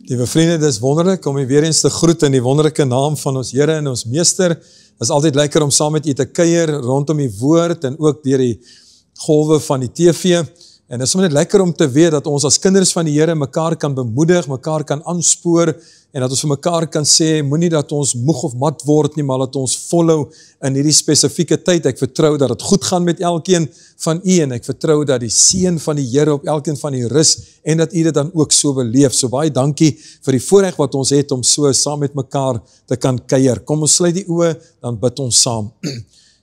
Liewe vriende, dit is wonderlik om u weer eens te groet in die wonderlike naam van ons Here en ons Meester. Het is altyd lekker om saam met u te kuier rondom die woord en ook deur die golwe van die TV. En dit is net lekker om te weet dat ons as kinders van die Here mekaar kan bemoedig, mekaar kan aanspoor en dat ons vir mekaar kan sê, moenie dat ons moeg of mat word nie, maar dat ons volhou in hierdie spesifieke tyd. Ek vertrou dat het goed gaan met elkeen van u en ek vertrou dat die seën van die Here op elkeen van u rus en dat u dit dan ook so beleef. So baie dankie vir die voorreg wat ons het om so saam met mekaar te kan kuier. Kom ons sluit die oë, dan bid ons saam.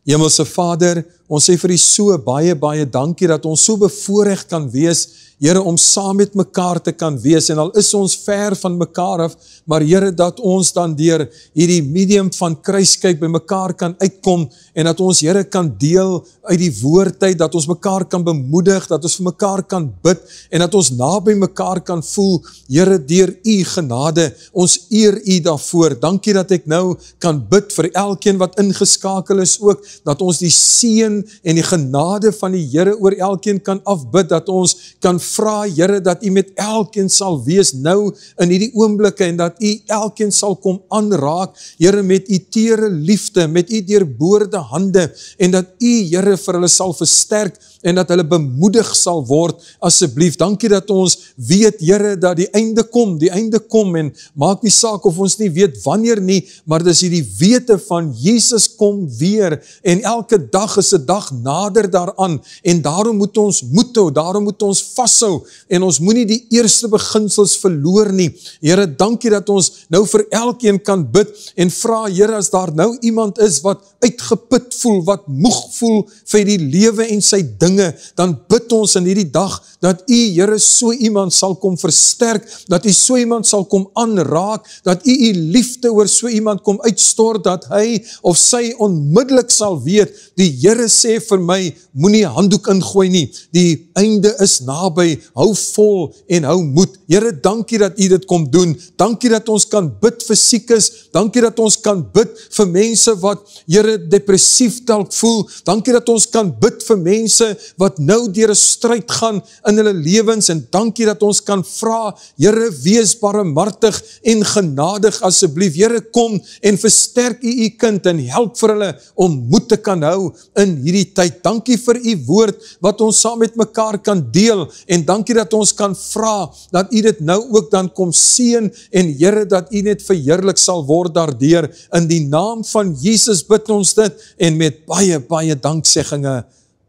Hemelse Vader, ons sê vir u so baie dankie dat ons so bevoorreg kan wees, Here, om saam met mekaar te kan wees, en al is ons ver van mekaar af, maar Here, dat ons dan deur hierdie medium van kruiskyk by mekaar kan uitkom, en dat ons, Here, kan deel uit die woordheid, dat ons mekaar kan bemoedig, dat ons vir mekaar kan bid, en dat ons naby mekaar kan voel, Here, deur u genade, ons eer u daarvoor. Dankie dat ek nou kan bid vir elkeen wat ingeskakel is ook, dat ons die seën en die genade van die Here oor elkeen kan afbid, dat ons kan vra, Here, dat u met elkeen sal wees nou in hierdie oomblikke en dat u elkeen sal kom aanraak, Here, met u tere liefde, met u deurboorde hande en dat u, Here, vir hulle sal versterk en dat hulle bemoedig sal word, asseblief. Dankie dat ons weet, Here, dat die einde kom en maak nie saak of ons nie weet wanneer nie, maar dis hierdie wete van Jesus kom weer en elke dag is 'n dag nader daaraan en daarom moet ons moed hou, daarom moet ons vashou en ons moenie die eerste beginsels verloor nie. Here, dankie dat ons nou vir elkeen kan bid en vra, Here, as daar nou iemand is wat uitgeput voel, wat moeg voel vir die lewe en sy dinge, dan bid ons in hierdie dag dat u, Here, so iemand sal kom versterk, dat u so iemand sal kom aanraak, dat u liefde oor so iemand kom uitstort, dat hy of sy onmiddellik sal weet, die Here sê vir my, moenie handdoek ingooi nie, die einde is naby, hou vol en hou moed. Here, dankie dat u dit kom doen, dankie dat ons kan bid vir siekes, dankie dat ons kan bid vir mense wat, Here, depressief dalk voel, dankie dat ons kan bid vir mense wat nou deur 'n stryd gaan in hulle lewens, en dankie dat ons kan vra, Here, wees barmhartig en genadig asseblief, Here, kom en versterk u kind en help vir hulle om moed te kan hou in hierdie tyd. Dankie vir u woord wat ons saam met mekaar kan deel, en dankie dat ons kan vra, dat u dit nou ook dan kom seën, en Here, dat u net verheerlik sal word daardeur. In die naam van Jesus bid ons dit, en met baie dankseggings.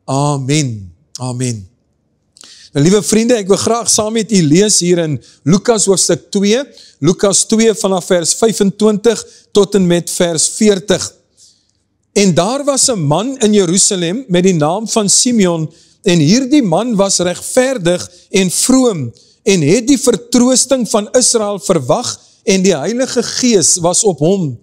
Amen. Amen. Nou, liewe vriende, ek wil graag saam met u lees hier in Lukas hoofstuk 2, Lukas 2 vanaf vers 25 tot en met vers 40. En daar was 'n man in Jerusalem met die naam van Simeon, en hierdie man was regverdig en vroom, en het die vertroosting van Israel verwag, en die Heilige Gees was op hom.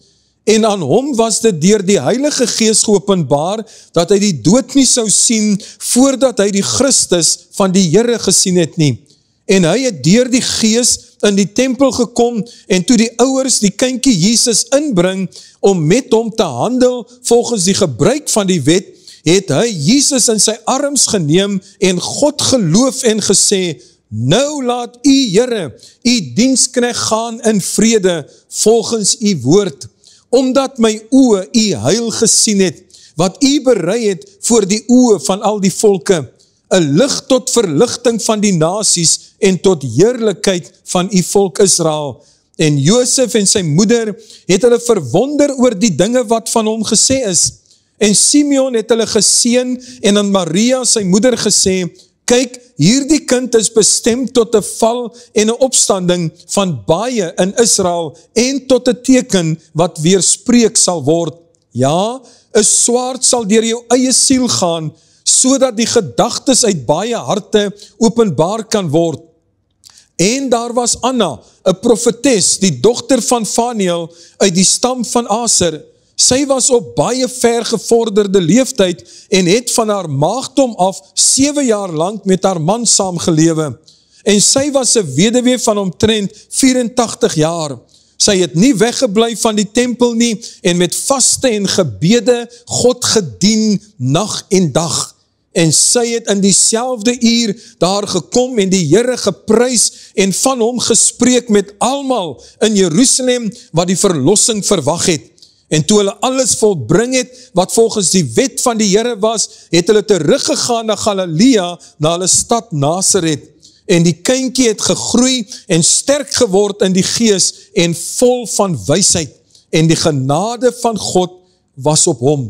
En aan hom was dit deur die Heilige Gees geopenbaar, dat hy die dood nie sou sien, voordat hy die Christus van die Here gesien het nie. En hy het deur die Gees in die tempel gekom, en toe die ouers die kindjie Jesus inbring, om met hom te handel, volgens die gebruik van die wet, het hy Jesus in sy arms geneem, en God geloof en gesê, nou laat u Here, u diensknegt gaan in vrede, volgens u woord, omdat my oë u heil gesien het, wat u berei het voor die oë van al die volke, 'n lig tot verligting van die nasies en tot heerlikheid van u volk Israel. En Josef en sy moeder het hulle verwonder oor die dinge wat van hom gesê is. En Simeon het hulle geseën en aan Maria sy moeder gesê, kyk, hierdie kind is bestem tot 'n val en 'n opstanding van baie in Israel en tot 'n teken wat weerspreek sal word. Ja, 'n swaard sal deur jou eie siel gaan, sodat die gedagtes uit baie harte openbaar kan word. En daar was Anna, 'n profetes, die dogter van Faniel uit die stam van Aser. Sy was op baie ver gevorderde leeftyd en het van haar maagdom af 7 jaar lang met haar man saamgelewe. En sy was 'n weduwee van omtrent 84 jaar. Sy het nie weggebly van die tempel nie en met vaste en gebede God gedien nag en dag. En sy het in dieselfde uur daar gekom en die Here geprys en van hom gespreek met almal in Jerusalem wat die verlossing verwag het. En toe hulle alles volbring het, wat volgens die wet van die Here was, het hulle teruggegaan na Galilea, na hulle stad Nasaret. En die kindjie het gegroei en sterk geword in die gees en vol van wysheid. En die genade van God was op hom.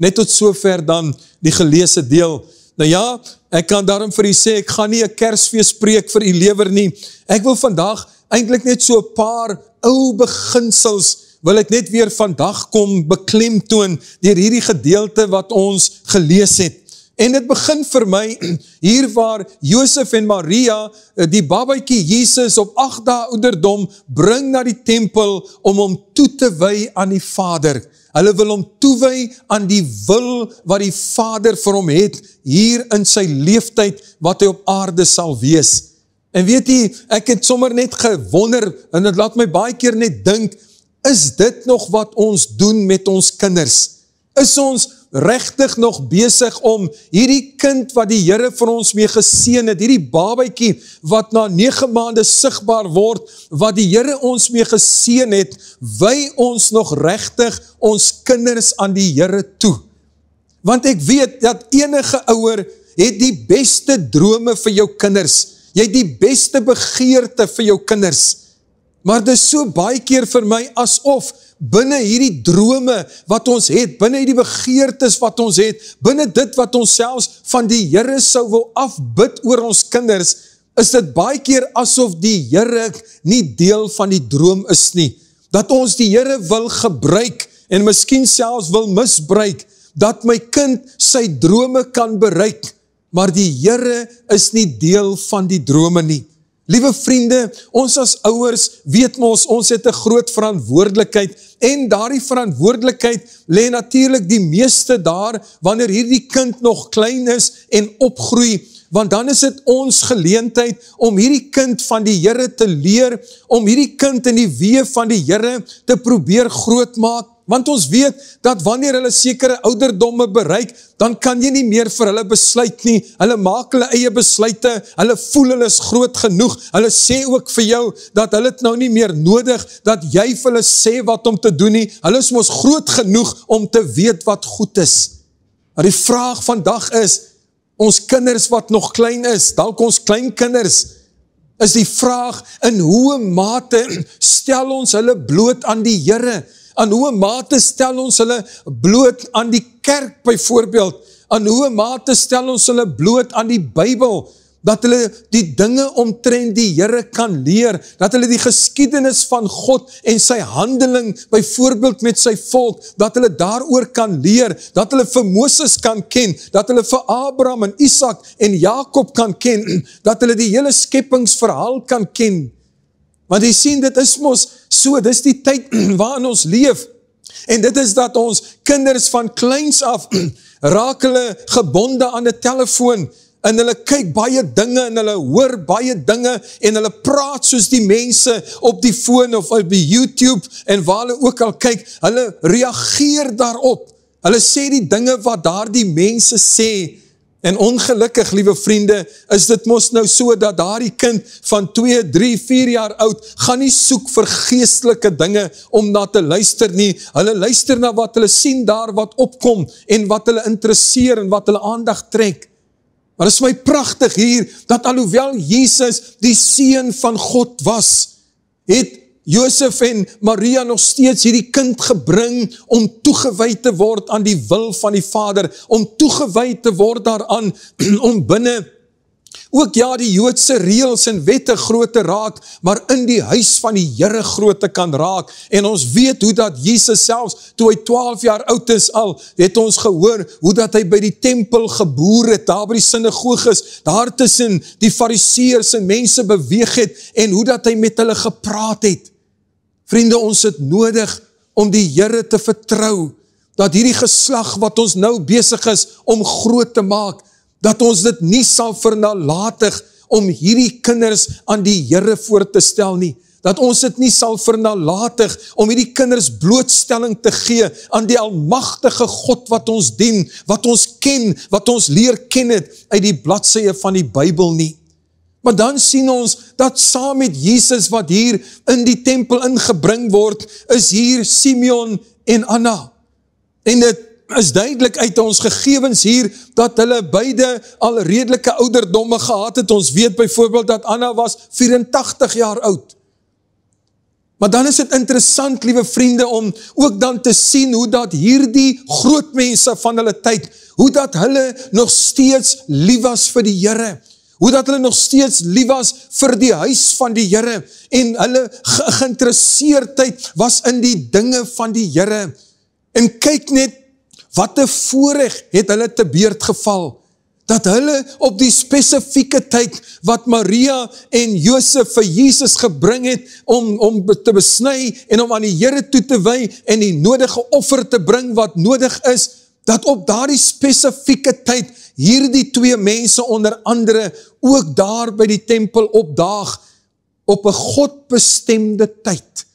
Net tot sover dan die geleesde deel. Nou ja, ek kan daarom vir u sê, ek gaan nie 'n Kersfees preek vir u lewer nie. Ek wil vandag eintlik net so 'n paar ou beginsels wil ek net weer vandag kom beklemtoon deur hierdie gedeelte wat ons gelees het. En dit begin vir my hier waar Josef en Maria die babatjie Jesus op 8 dae ouderdom bring na die tempel om hom toe te wy aan die Vader. Hulle wil hom toewy aan die wil wat die Vader vir hom het hier in sy leeftyd wat hy op aarde sal wees. En weet jy, ek het sommer net gewonder en dit laat my baie keer net dink, is dit nog wat ons doen met ons kinders? Is ons regtig nog besig om hierdie kind wat die Here vir ons mee geseën het, hierdie babatjie wat na 9 maande sigbaar word, wat die Here ons mee geseën het, wy ons nog regtig ons kinders aan die Here toe? Want ek weet dat enige ouer het die beste drome vir jou kinders, jy het die beste begeerte vir jou kinders, maar dit is so baie keer vir my asof binne hierdie drome wat ons het, binne hierdie begeertes wat ons het, binne dit wat ons selfs van die Here sou wil afbid oor ons kinders, is dit baie keer asof die Here nie deel van die droom is nie. Dat ons die Here wil gebruik en miskien selfs wil misbruik, dat my kind sy drome kan bereik, maar die Here is nie deel van die drome nie. Liewe vriende, ons as ouers weet ons het 'n groot verantwoordelikheid en daardie verantwoordelikheid lê natuurlik die meeste daar wanneer hierdie kind nog klein is en opgroei, want dan is dit ons geleentheid om hierdie kind van die Here te leer, om hierdie kind in die weë van die Here te probeer grootmaak. Want ons weet dat wanneer hulle sekere ouderdomme bereik, dan kan jy nie meer vir hulle besluit nie. Hulle maak hulle eie besluite, hulle voel hulle is groot genoeg. Hulle sê ook vir jou dat hulle het nou nie meer nodig dat jy vir hulle sê wat om te doen nie. Hulle is mos groot genoeg om te weet wat goed is. Maar die vraag vandag is, ons kinders wat nog klein is, dalk ons kleinkinders, is die vraag, in hoe mate stel ons hulle bloot aan die Here? Aan hoe mate stel ons hulle bloot aan die kerk byvoorbeeld? Aan hoe mate stel ons hulle bloot aan die Bybel? Dat hulle die dinge omtrent die Here kan leer, dat hulle die geskiedenis van God en sy handeling byvoorbeeld met sy volk, dat hulle daaroor kan leer, dat hulle vir Moses kan ken, dat hulle vir Abraham en Isak en Jakob kan ken, dat hulle die hele skepingsverhaal kan ken. Want jy sien, dit is mos so, dit is die tyd waarin ons leef, en dit is dat ons kinders van kleins af, raak hulle gebonde aan die telefoon, en hulle kyk baie dinge, en hulle hoor baie dinge, en hulle praat soos die mense op die foon, of op die YouTube, en waar hulle ook al kyk, hulle reageer daarop, hulle sê die dinge wat daar die mense sê, en ongelukkig, liewe vriende, is dit mos nou so, dat daar die kind van 2, 3, 4 jaar oud, gaan nie soek vir geestelike dinge, om na te luister nie, hulle luister na wat hulle sien daar, wat opkom, en wat hulle interesseer, en wat hulle aandag trek. Maar het is my pragtig hier, dat alhoewel Jesus die seun van God was, het Josef en Maria nog steeds hierdie kind gebring om toegewy te word aan die wil van die Vader, om toegewy te word daaraan, om binne ook ja die Joodse reëls en wette groot te raak, maar in die huis van die Here groot te kan raak. En ons weet hoe dat Jesus selfs, toe hy 12 jaar oud is al, het ons gehoor hoe dat hy by die tempel geboer het, daar by die sinagoges, daar tussen die fariseërs en mense beweeg het, en hoe dat hy met hulle gepraat het. Vriende, ons het nodig om die Here te vertrou, dat hierdie geslag wat ons nou besig is om groot te maak, dat ons dit nie sal vernalatig om hierdie kinders aan die Here voor te stel nie, dat ons dit nie sal vernalatig om hierdie kinders blootstelling te gee aan die almagtige God wat ons dien, wat ons ken, wat ons leer ken het uit die bladsye van die Bybel nie. Maar dan sien ons dat saam met Jesus wat hier in die tempel ingebring word, is hier Simeon en Anna. En dit is duidelik uit ons gegevens hier, dat hulle beide al redelike ouderdomme gehad het. Ons weet byvoorbeeld dat Anna was 84 jaar oud. Maar dan is dit interessant, liewe vriende, om ook dan te sien hoe dat hierdie groot mense van hulle tyd, hoe dat hulle nog steeds lief was vir die Here, hoe dat hulle nog steeds lief was vir die huis van die Here, en hulle geïnteresseerdheid was in die dinge van die Here. En kyk net, wat 'n voorreg het hulle te beurt geval, dat hulle op die spesifieke tyd wat Maria en Josef vir Jesus gebring het om te besny en om aan die Here toe te wy en die nodige offer te bring wat nodig is, dat op daardie spesifieke tyd hierdie twee mense onder andere ook daar by die tempel opdaag op 'n godbestemde tyd,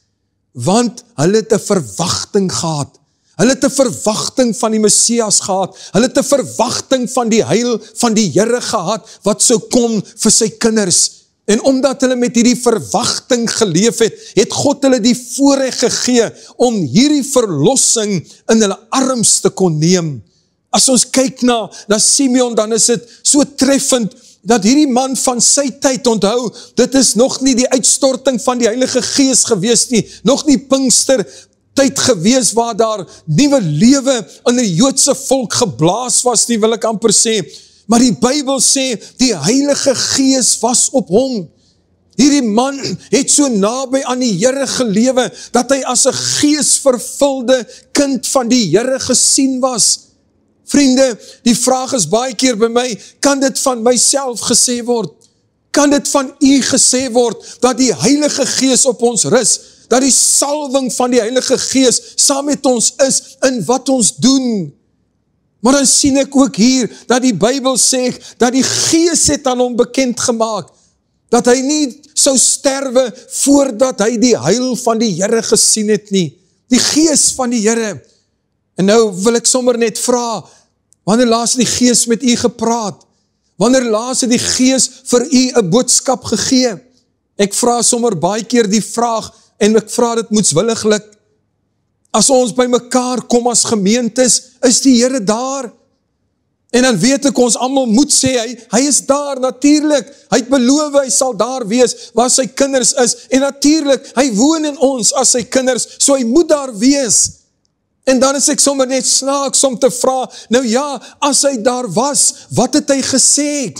want hulle het 'n verwagting gehad. Hulle het 'n verwagting van die Messias gehad, hulle het 'n verwagting van die heil van die Here gehad, wat sou kom vir sy kinders. En omdat hulle met hierdie verwagting geleef het, het God hulle die voorreg gegee om hierdie verlossing in hulle arms te kon neem. As ons kyk na Simeon, dan is dit so treffend, dat hierdie man van sy tyd, onthou, dit is nog nie die uitstorting van die Heilige Gees gewees nie, nog nie Pinkster tyd gewees waar daar nuwe lewe in die Joodse volk geblaas was nie, wil ek amper sê. Maar die Bybel sê, die Heilige Gees was op hom. Hierdie man het so naby aan die Here gelewe, dat hy as 'n geesvervulde kind van die Here gesien was. Vriende, die vraag is baie keer by my, kan dit van myself gesê word? Kan dit van u gesê word, dat die Heilige Gees op ons rus, dat die salwing van die Heilige Gees saam met ons is in wat ons doen? Maar dan sien ek ook hier, dat die Bybel sê, dat die Gees het aan hom bekend gemaak, dat hy nie sou sterwe, voordat hy die heil van die Here gesien het nie. Die Gees van die Here. En nou wil ek sommer net vra, wanneer laas het die Gees met u gepraat? Wanneer laas het die Gees vir u 'n boodskap gegee? Ek vra sommer baie keer die vraag, en ek vra dit moetswilliglik, as ons by mekaar kom as gemeentes, is die Here daar? En dan weet ek, ons almal moet sê, hy is daar, natuurlik, hy het beloof, hy sal daar wees, waar sy kinders is, en natuurlik, hy woon in ons as sy kinders, so hy moet daar wees. En dan is ek sommer net snaaks om te vra, nou ja, as hy daar was, wat het hy gesê?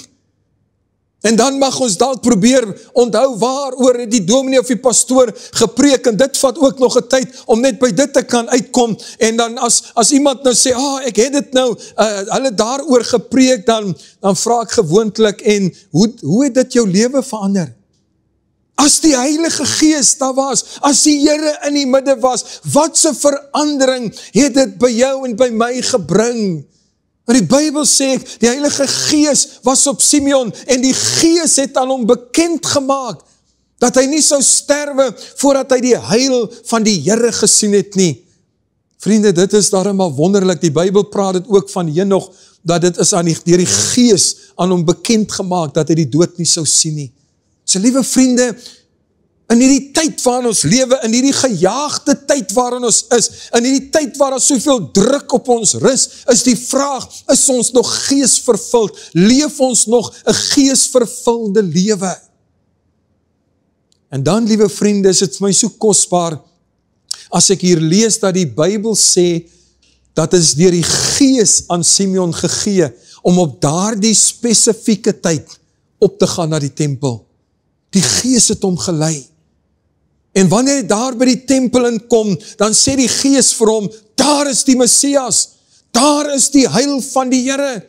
En dan mag ons dalk probeer onthou waaroor het die dominee of die pastoor gepreek, en dit vat ook nog 'n tyd om net by dit te kan uitkom, en dan as iemand nou sê, ek het dit nou, hulle daaroor gepreek, dan vra ek gewoonlik, en hoe het dit jou lewe verander? As die Heilige Gees daar was, as die Here in die midde was, wat 'n verandering het dit by jou en by my gebring? Maar die Bybel sê, die Heilige Gees was op Simeon, en die Gees het aan hom bekend gemaak, dat hy nie sou sterwe, voordat hy die heil van die Here gesien het nie. Vriende, dit is daarom maar wonderlik, die Bybel praat dit ook van Henog, dat dit is deur die Gees aan hom bekend gemaak, dat hy die dood nie sou sien nie. So liewe vriende, in hierdie tyd waarin ons lewe, in hierdie gejaagde tyd waarin ons is, in hierdie tyd waar daar soveel druk op ons rus, is die vraag, is ons nog geesvervuld? Leef ons nog 'n geesvervulde lewe? En dan, liewe vriende, is dit vir my so kosbaar, as ek hier lees dat die Bybel sê, dat is deur die Gees aan Simeon gegee, om op daardie spesifieke tyd op te gaan na die tempel. Die Gees het hom gelei. En wanneer hy daar by die tempel inkom, dan sê die Gees vir hom, daar is die Messias, daar is die heil van die Here.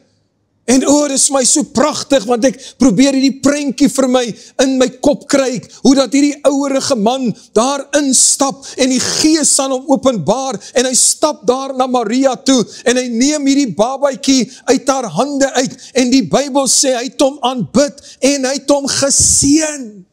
En dit is my so pragtig, want ek probeer hierdie prentjie vir my in my kop kry, hoe dat hierdie ouerige man daar instap, en die Gees aan hom openbaar, en hy stap daar na Maria toe, en hy neem hierdie babatjie uit haar hande uit, en die Bybel sê, hy het hom aanbid, en hy het hom geseën.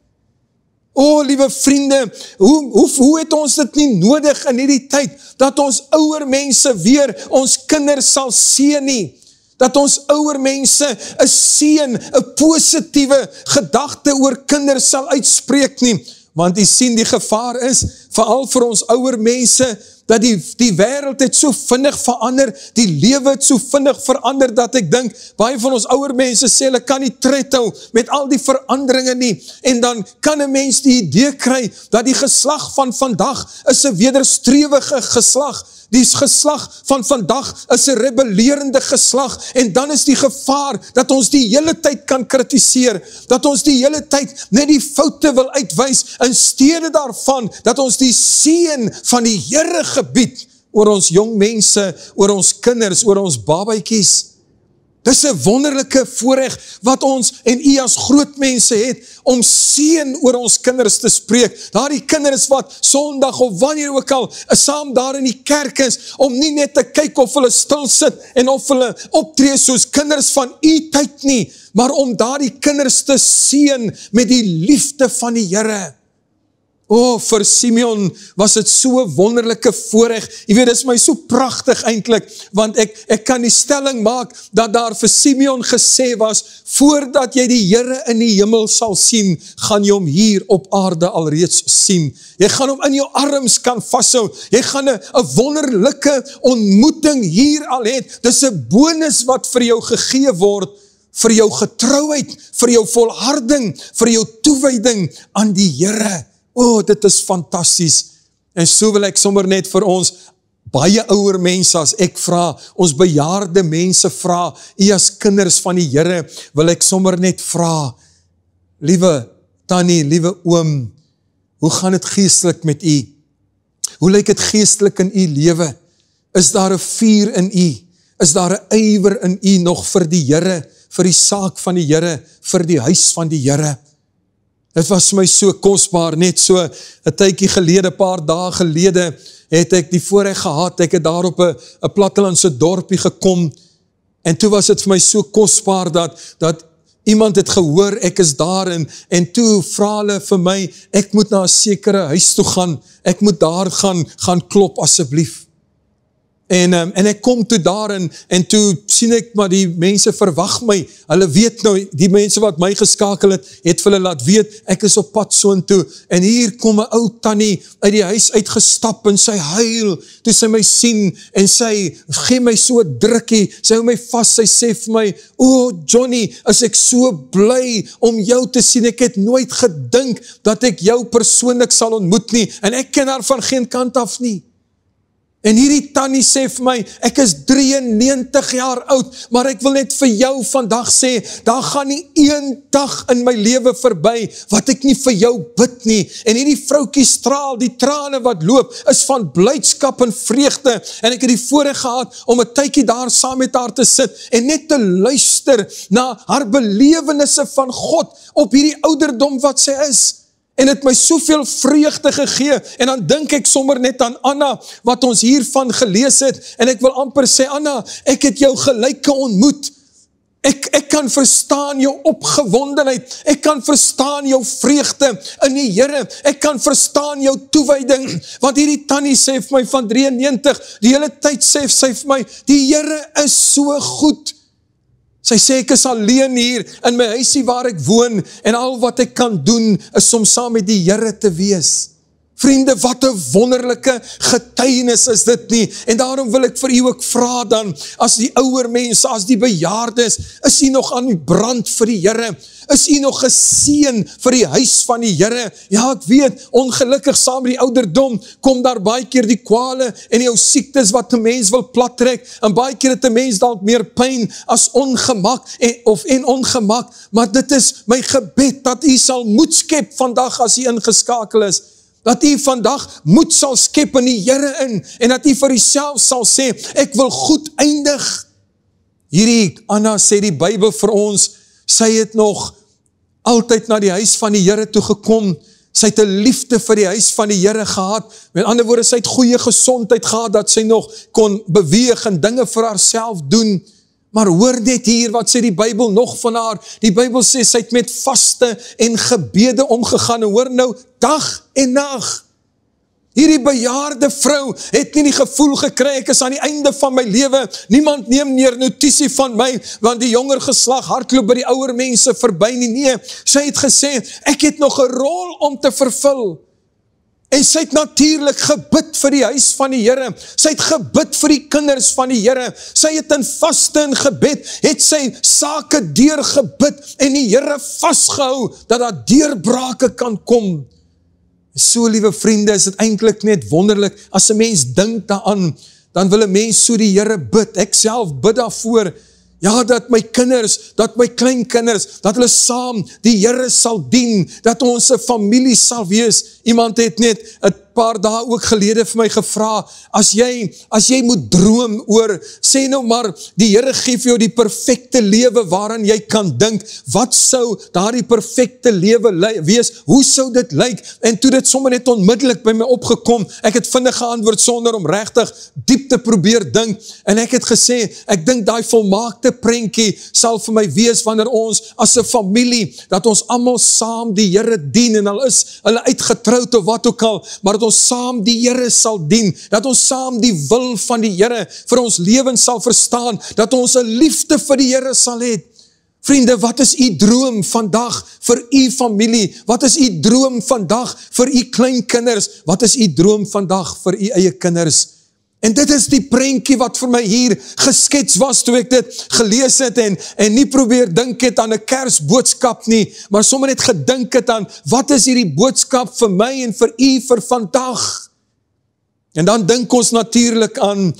O, liewe vriende, hoe het ons dit nie nodig in hierdie tyd, dat ons ouer mense weer ons kinders sal seën nie, dat ons ouer mense 'n seën, 'n positiewe gedagte oor kinders sal uitspreek nie, want jy sien die gevaar is, veral vir ons ouer mense, dat die wêreld het so vinnig verander, die lewe het so vinnig verander, dat ek dink, baie van ons ouer mense sê, hulle kan nie tred hou met al die veranderinge nie, en dan kan 'n mens die idee kry, dat die geslag van vandag is 'n wederstrewige geslag, die geslag van vandag is 'n rebellerende geslag, en dan is die gevaar, dat ons die hele tyd kan kritiseer, dat ons die hele tyd net die foute wil uitwys, in steede daarvan, dat ons die seën van die Here gebied, oor ons jong mense, oor ons kinders, oor ons babatjies. Dis 'n wonderlike voorreg, wat ons en u as groot mense het, om seën oor ons kinders te spreek, daardie kinders wat Sondag of wanneer ook al, saam daar in die kerk is, om nie net te kyk of hulle stil sit, en of hulle optree soos kinders van u tyd nie, maar om daardie kinders te seën, met die liefde van die Here. O, vir Simeon was dit so 'n wonderlike voorreg. Jy weet, dit is my so pragtig eintlik, want ek kan die stelling maak, dat daar vir Simeon gesê was, voordat jy die Here in die hemel sal sien, gaan jy hom hier op aarde alreeds sien. Jy gaan hom in jou arms kan vashou. Jy gaan 'n wonderlike ontmoeting hier al het. Dis 'n bonus wat vir jou gegee word, vir jou getrouheid, vir jou volharding, vir jou toewyding aan die Here. O, dit is fantasties, en so wil ek sommer net vir ons, baie ouer mense as ek vra, ons bejaarde mense vra, u as kinders van die Here, wil ek sommer net vra, liewe tannie, liewe oom, hoe gaan het geestelik met u? Hoe lyk het geestelik in u lewe? Is daar 'n vuur in u? Is daar 'n ywer in u nog vir die Here, vir die saak van die Here, vir die huis van die Here? Dit was my so kosbaar, net so 'n tydjie gelede, 'n paar dae gelede, het ek die voorreg gehad, ek het daar op 'n plattelandse dorpie gekom, en toe was dit vir my so kosbaar, dat iemand het gehoor, ek is daar, en toe vra hulle vir my, ek moet na 'n sekere huis toe gaan, ek moet daar gaan klop asseblief. En ek kom toe daar, en toe sien ek, maar die mense verwag my, hulle weet nou, die mense wat my geskakel het vir hulle laat weet, ek is op pad soontoe, en hier kom 'n ou tannie uit die huis uitgestap, en sy huil, toe sy my sien, en sy gee my so 'n drukkie, sy hou my vas, sy sê vir my, o Johnny, is ek so bly om jou te sien, ek het nooit gedink, dat ek jou persoonlik sal ontmoet nie, en ek ken haar van geen kant af nie. En hierdie tannie sê vir my, ek is 93 jaar oud, maar ek wil net vir jou vandag sê, daar gaan nie een dag in my lewe verby, wat ek nie vir jou bid nie. En hierdie vroukie straal, die trane wat loop, is van blydskap en vreugde, en ek het die voorreg gehad, om 'n tydjie daar saam met haar te sit, en net te luister, na haar belewennisse van God, op hierdie ouderdom wat sy is. En het my soveel vreugde gegee, en dan dink ek sommer net aan Anna, wat ons hiervan gelees het, en ek wil amper sê, Anna, ek het jou gelyke ontmoet, ek kan verstaan jou opgewondenheid, ek kan verstaan jou vreugde in die Here, ek kan verstaan jou toewyding, want hierdie tannie sê vir my van 93, die hele tyd sê sy vir my, die Here is so goed. Sy sê, ek is alleen hier in my huisie waar ek woon, en al wat ek kan doen, is om saam met die Here te wees. Vriende, wat 'n wonderlike getuienis is dit nie, en daarom wil ek vir u ook vra dan, as die ouer mense, as die bejaardes, is u nog aan die brand vir die Here? Is u nog geseën vir die huis van die Here? Ja, ek weet, ongelukkig saam met die ouderdom, kom daar baie keer die kwale, en die ou siektes wat 'n mens wil plattrek, en baie keer het 'n mens dalk meer pyn, as ongemak, en ongemak, maar dit is my gebed, dat u sal moed skep vandag, as u ingeskakel is, dat u vandag moed sal skep in die Here in, en dat u vir uself sal sê, ek wil goed eindig. Hierdie Anna sê die Bybel vir ons, sy het nog altyd na die huis van die Here toe gekom, sy het 'n liefde vir die huis van die Here gehad, met ander woorde, sy het goeie gesondheid gehad, dat sy nog kon beweeg en dinge vir haarself doen, Maar hoor net hier, wat sê die Bybel nog van haar? Die Bybel sê, sy het met vaste en gebede omgegaan, en hoor nou, dag en nag. Hierdie bejaarde vrou het nie die gevoel gekry, ek is aan die einde van my lewe, niemand neem meer notisie van my, want die jonger geslag hardloop by die ouer mense verby nie. Nee, sy het gesê, ek het nog 'n rol om te vervul. En sy het natuurlik gebid vir die huis van die Here, sy het gebid vir die kinders van die Here, sy het in vaste en gebed, het sy sake deurgebid, en die Here vasgehou, dat daar deurbrake kan kom. So, liewe vriende, is dit eintlik net wonderlik, as 'n mens dink daaraan, dan wil 'n mens so die Here bid, ek self bid daarvoor, ja, dat my kinders, dat my kleinkinders, dat hulle saam die Here sal dien, dat ons 'n familie sal wees. Iemand het net 'n paar dae ook gelede vir my gevra, as jy moet droom oor, sê nou maar, die Here gee vir jou die perfekte lewe waaraan jy kan dink, wat sou daardie perfekte lewe wees, hoe sou dit lyk? En toe dit sommer net onmiddellik by my opgekom, ek het vinnig geantwoord sonder om regtig diep te probeer dink, en ek het gesê, ek dink daai volmaakte prentjie sal vir my wees, wanneer ons as 'n familie, dat ons almal saam die Here dien, en al is hulle uitgetroud of wat ook al, maar dat ons saam die Here sal dien, dat ons saam die wil van die Here vir ons lewens sal verstaan, dat ons 'n liefde vir die Here sal hê. Vriende, wat is u droom vandag vir u familie? Wat is u droom vandag vir u kleinkinders? Wat is u droom vandag vir u eie kinders? En dit is die prentjie wat vir my hier geskets was, toe ek dit gelees het, en nie probeer dink het aan 'n Kersboodskap nie, maar sommer net gedink het aan, wat is hierdie boodskap vir my en vir u vir vandag? En dan dink ons natuurlik aan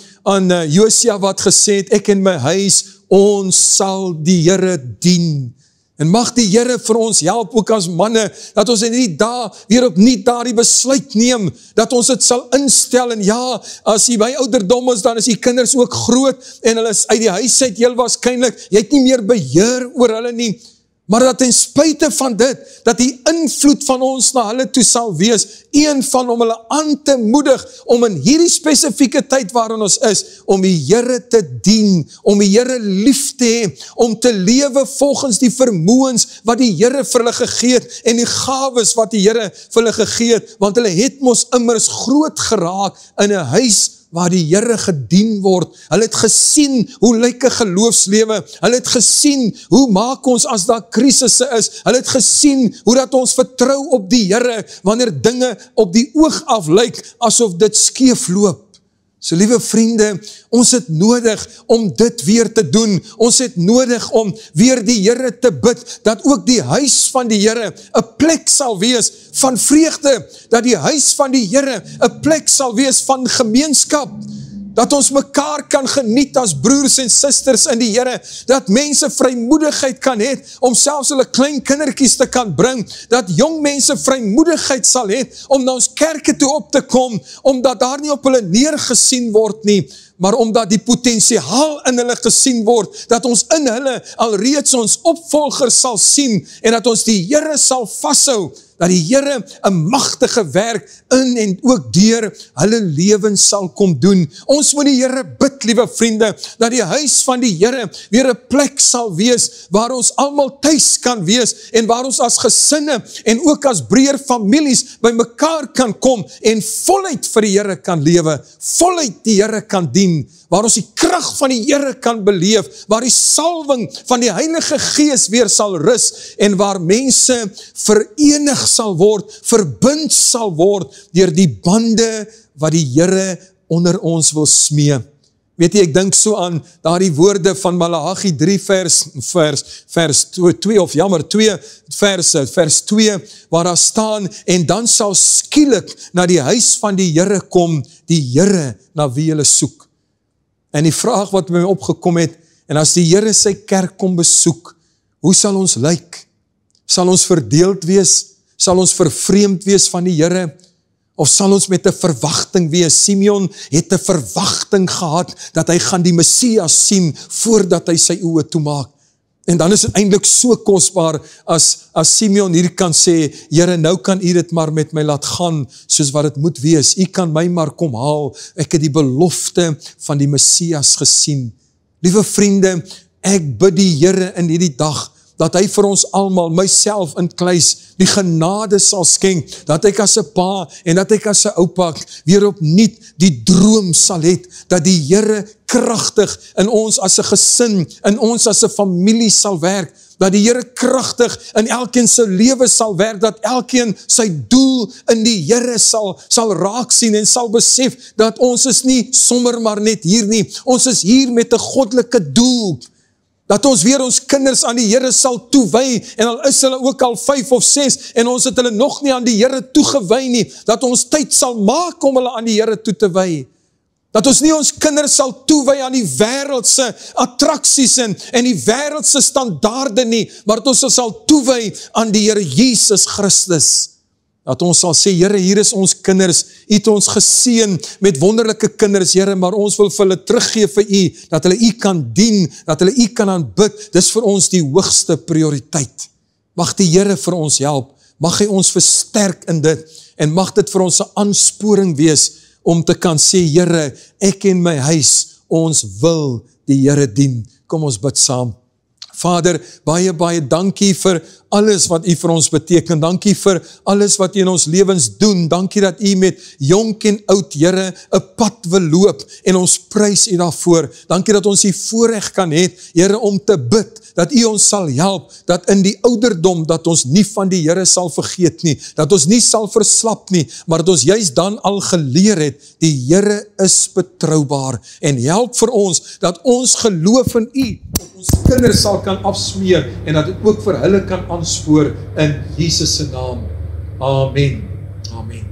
Josia wat gesê het, ek en my huis, ons sal die Here dien. En mag die Here vir ons help, ook as manne, dat ons in die dae weer opnuut daardie besluit neem, dat ons dit sal instel, en ja, as jy by ouderdom is, dan is die kinders ook groot, en hulle is uit die huis uit, heel waarskynlik, jy het nie meer beheer oor hulle nie, maar dat ten spyte van dit, dat die invloed van ons na hulle toe sal wees, een van om hulle aan te moedig, om in hierdie spesifieke tyd waarin ons is, om die Here te dien, om die Here lief te hê, om te lewe volgens die vermoëns wat die Here vir hulle gegee het, en die gawes wat die Here vir hulle gegee het, want hulle het mos immers groot geraak in 'n huis waar die Here gedien word. Hulle het gesien hoe lyk 'n geloofslewe, hulle het gesien hoe maak ons as daar krisisse is, hulle het gesien hoe dat ons vertrou op die Here, wanneer dinge op die oog af lyk, asof dit skeef loop. So liewe vriende, ons het nodig om dit weer te doen, ons het nodig om weer die Here te bid, dat ook die huis van die Here 'n plek sal wees van vreugde, dat die huis van die Here 'n plek sal wees van gemeenskap, dat ons mekaar kan geniet as broers en susters in die Here, dat mense vrymoedigheid kan hê, om selfs hulle klein kindertjies te kan bring, dat jong mense vrymoedigheid sal hê, om na ons kerke toe op te kom, omdat daar nie op hulle neergesien word nie, maar omdat die potensiaal in hulle gesien word, dat ons in hulle alreeds ons opvolgers sal sien, en dat ons die Here sal vashou, dat die Here 'n magtige werk in en ook deur hulle lewens sal kom doen. Ons moet die Here bid, liewe vriende, dat die huis van die Here weer 'n plek sal wees, waar ons almal tuis kan wees, en waar ons as gesinne, en ook as breër families, by mekaar kan kom, en voluit vir die Here kan lewe, voluit die Here kan dien, waar ons die krag van die Here kan beleef, waar die salwing van die Heilige Gees weer sal rus, en waar mense verenig sal word, verbind sal word, deur die bande wat die Here onder ons wil smee. Weet jy, ek dink so aan daardie woorde van Maleagi 3 vers 2, of jammer, 2 vers 2, waar daar staan, en dan sal skielik na die huis van die Here kom, die Here na wie hulle soek. En die vraag wat by my opgekom het, en as die Here sy kerk kom besoek, hoe sal ons lyk? Sal ons verdeeld wees? Sal ons vervreemd wees van die Here? Of sal ons met 'n verwagting wees? Simeon het 'n verwagting gehad, dat hy gaan die Messias sien, voordat hy sy oë toemaak. En dan is dit eintlik so kosbaar, as Simeon hier kan sê, Here, nou kan u dit maar met my laat gaan, soos wat dit moet wees. U kan my maar kom haal, ek het die belofte van die Messias gesien. Liewe vriende, ek bid die Here in hierdie dag, dat hy vir ons almal, myself inkluis, die genade sal skenk, dat ek as 'n pa en dat ek as 'n oupa weer opnuut die droom sal hê, dat die Here kragtig in ons as 'n gesin, in ons as 'n familie sal werk, dat die Here kragtig in elkeen se lewe sal werk, dat elkeen sy doel in die Here sal raak sien en sal besef, dat ons is nie sommer maar net hier nie, ons is hier met 'n goddelike doel, dat ons weer ons kinders aan die Here sal toewy, en al is hulle ook al 5 of 6, en ons het hulle nog nie aan die Here toegewy nie, dat ons tyd sal maak om hulle aan die Here toe te wy, dat ons nie ons kinders sal toewy aan die wêreldse attraksies en die wêreldse standaarde nie, maar dat ons sal toewy aan die Here Jesus Christus, dat ons sal sê, Here, hier is ons kinders, U het ons geseën met wonderlike kinders, Here, maar ons wil vir hulle teruggee vir U, dat hulle U kan dien, dat hulle U kan aanbid, dis vir ons die hoogste prioriteit. Mag die Here vir ons help, mag hy ons versterk in dit, en mag dit vir ons 'n aansporing wees, om te kan sê, Here, ek en my huis, ons wil die Here dien. Kom ons bid saam. Vader, baie, baie dankie vir alles wat U vir ons beteken. Dankie vir alles wat U in ons lewens doen. Dankie dat U met jonk en oud, Here, 'n pad wil loop, en ons prys U daarvoor. Dankie dat ons die voorreg kan hê, Here, om te bid, dat U ons sal help, dat in die ouderdom, dat ons nie van die Here sal vergeet nie, dat ons nie sal verslap nie, maar dat ons juist dan al geleer het, die Here is betroubaar, en help vir ons, dat ons geloof in U, op ons kinders sal kan afsmeer, en dat dit ook vir hulle kan aanspoor, in Jesus se naam. Amen. Amen.